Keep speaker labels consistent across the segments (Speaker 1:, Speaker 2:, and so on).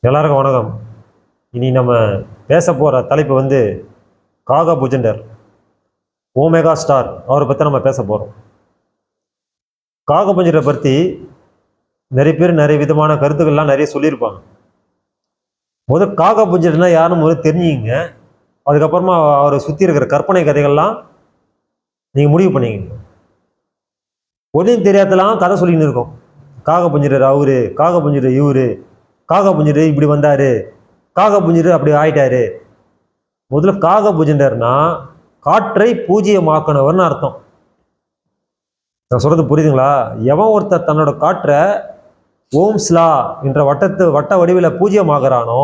Speaker 1: எல்லாருக்கும் வணக்கம். இனி நம்ம பேச போகிற தலைப்பு காகா புஜண்டர், ஓமேகா ஸ்டார். அவரை பற்றி நம்ம பேச போகிறோம். காகா புஜண்டரை பற்றி நிறைய பேர் நிறைய விதமான கருத்துக்கள்லாம் நிறைய சொல்லியிருப்பாங்க. காகா புஜண்டர்னா யாருன்னு முதல்ல தெரிஞ்சுங்க. அதுக்கப்புறமா அவரை சுற்றி இருக்கிற கற்பனை கதைகள்லாம் நீங்கள் முடிவு பண்ணிங்க. உதயம் தெரியாதலாம் கதை சொல்லின்னு இருக்கோம். காகா புஜண்டர் அவரு, காகா புஜண்டர் இவரு, காகா புஜண்டர் இப்படி வந்தாரு, காகா புஜண்டர் அப்படி ஆயிட்டாரு. முதல்ல காகா புஜண்டர்னா காற்றை பூஜ்ஜியமாக்கினவர்னு அர்த்தம். நான் சொல்றது புரியுதுங்களா? எவன் ஒருத்தர் தன்னோட காற்றை ஓம்ஸ்லா என்ற வட்ட வடிவில் பூஜ்ஜியமாகறானோ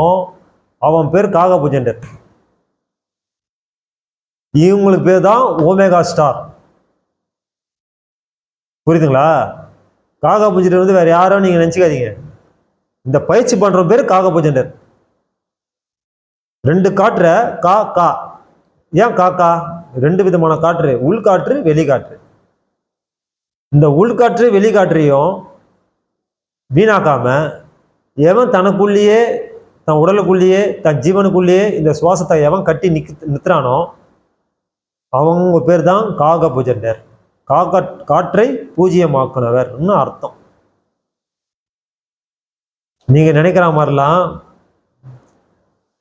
Speaker 1: அவன் பேர் காகா புஜண்டர். இவங்களுக்கு பேர் தான் ஓமேகா ஸ்டார். புரியுதுங்களா? காகா புஜண்டர் வேற யாரும் நீங்க நினைச்சுக்காதீங்க. இந்த பயிற்சி பண்ற பேர் காகா புஜண்டர். ரெண்டு காற்றை கா கா. ஏன் காக்கா? ரெண்டு விதமான காற்று, உள்காற்று வெளிக்காற்று. இந்த உள்காற்று வெளிக்காற்றையும் வீணாக்காம எவன் தனக்குள்ளேயே, தன் உடலுக்குள்ளேயே, தன் ஜீவனுக்குள்ளேயே இந்த சுவாசத்தை எவன் கட்டி நிற்கிறானோ அவங்க பேர் தான் காகா புஜண்டர். காற்றை பூஜ்ஜியமாக்குனவர்னு அர்த்தம். நீங்க நினைக்கிற மாதிரிலாம்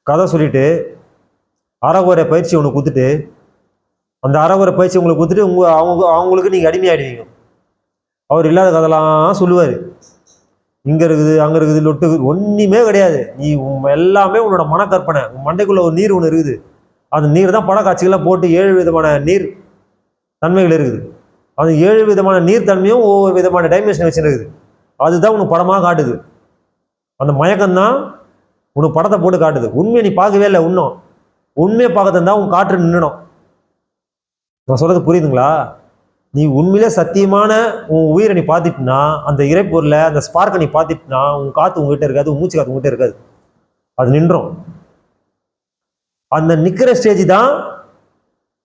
Speaker 1: கதை சொல்லிட்டு அறகுறை பயிற்சி ஒன்று கொடுத்துட்டு அந்த அறகுறை பயிற்சி உங்களுக்கு கொடுத்துட்டு அவங்களுக்கு நீங்கள் அடிமையாயிடுவீங்க. அவர் இல்லாத கதைலாம் சொல்லுவார். இங்கே இருக்குது, அங்கே இருக்குது, லொட்டு ஒன்றுமே கிடையாது. நீ எல்லாமே உன்னோட மனக்கற்பனை. மண்டைக்குள்ள ஒரு நீர் ஒன்று இருக்குது. அந்த நீர் தான் படக்காட்சிகள்லாம் போட்டு 7 விதமான நீர் தன்மைகள் இருக்குது. அந்த 7 விதமான நீர் தன்மையும் ஒவ்வொரு விதமான டைமென்ஷன் வச்சுருக்குது. அதுதான் உனக்கு படமாக காட்டுது. அந்த மயக்கம்தான் உனக்கு படத்தை போட்டு காட்டுது. உண்மையை நீ பார்க்கவே இல்லை. இன்னும் உண்மையை பார்க்கறதா உன் காற்று நின்றுடும். நான் சொல்றது புரியுதுங்களா? நீ உண்மையிலே சத்தியமான உன் உயிரை நீ பார்த்துட்டுனா, அந்த இறைப்பொருளை, அந்த ஸ்பார்க்கை நீ பார்த்துட்டுனா, உன் காற்று உங்ககிட்ட இருக்காது, உன் மூச்சு காற்று உங்ககிட்ட இருக்காது. அது நின்றும். அந்த நிற்கிற ஸ்டேஜ் தான்,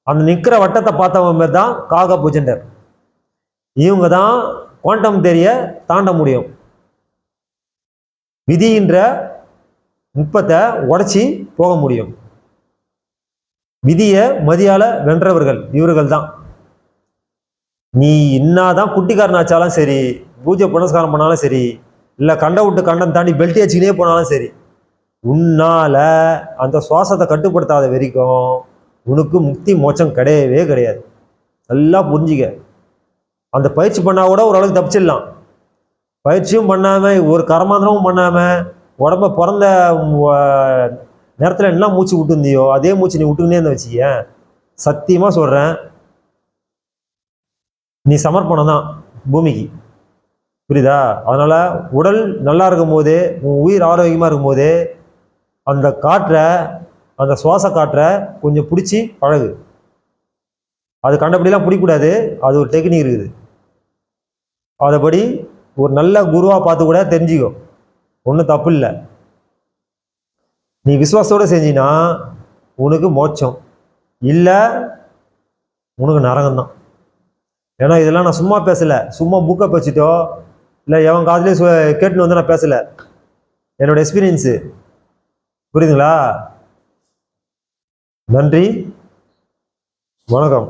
Speaker 1: அந்த நிற்கிற வட்டத்தை பார்த்தவங்க தான் காகா புஜண்டர். இவங்க தான் குவாண்டம் தியரியை தாண்ட முடியும். விதின்ற நுட்பத்தை உடைச்சி போக முடியும். விதியை மதியால வென்றவர்கள் இவர்கள் தான். நீ இன்னாதான் குட்டிக்காரனாச்சாலும் சரி, பூஜை புனஸ்காரம் பண்ணாலும் சரி, இல்லை கண்டை விட்டு கண்டம் தாண்டி பெல்ட் வச்சுக்கினே போனாலும் சரி, உன்னால அந்த சுவாசத்தை கட்டுப்படுத்தாத வரைக்கும் உனக்கு முக்தி மோட்சம் கிடையவே கிடையாது. நல்லா புரிஞ்சிக்க. அந்த பயிற்சி பண்ணா கூட ஓரளவுக்கு தப்பிச்சிடலாம். பயிற்சியும் பண்ணாமல், ஒரு கர்மாந்திரமும் பண்ணாமல், உடம்ப பிறந்த நேரத்தில் என்ன மூச்சு விட்டு இருந்தியோ அதே மூச்சு நீ விட்டுக்கினே இருந்த வச்சுக்க, சத்தியமாக சொல்கிறேன், நீ சமர்ப்பணம் தான் பூமிக்கு. புரியுதா? அதனால் உடல் நல்லா இருக்கும் போதே, உன் உயிர் ஆரோக்கியமாக இருக்கும் போதே அந்த காற்றை, அந்த சுவாச காற்றை கொஞ்சம் பிடிச்சி பழகு. அது கண்டபடிலாம் பிடிக்கூடாது. அது ஒரு டெக்னிக் இருக்குது. அதைப்படி ஒரு நல்ல குருவாக பார்த்து கூட தெரிஞ்சுக்கோ. ஒன்றும் தப்பு இல்லை. நீ விசுவாசத்தோடு செஞ்சினா உனக்கு மோட்சம், இல்லை உனக்கு நரகம்தான். ஏன்னா இதெல்லாம் நான் சும்மா பேசலை. சும்மா புக்கை பேசிட்டோ இல்லை எவன் காதுலேயே கேட்டுன்னு நான் பேசலை. என்னோட எக்ஸ்பீரியன்ஸு. புரியுதுங்களா? நன்றி, வணக்கம்.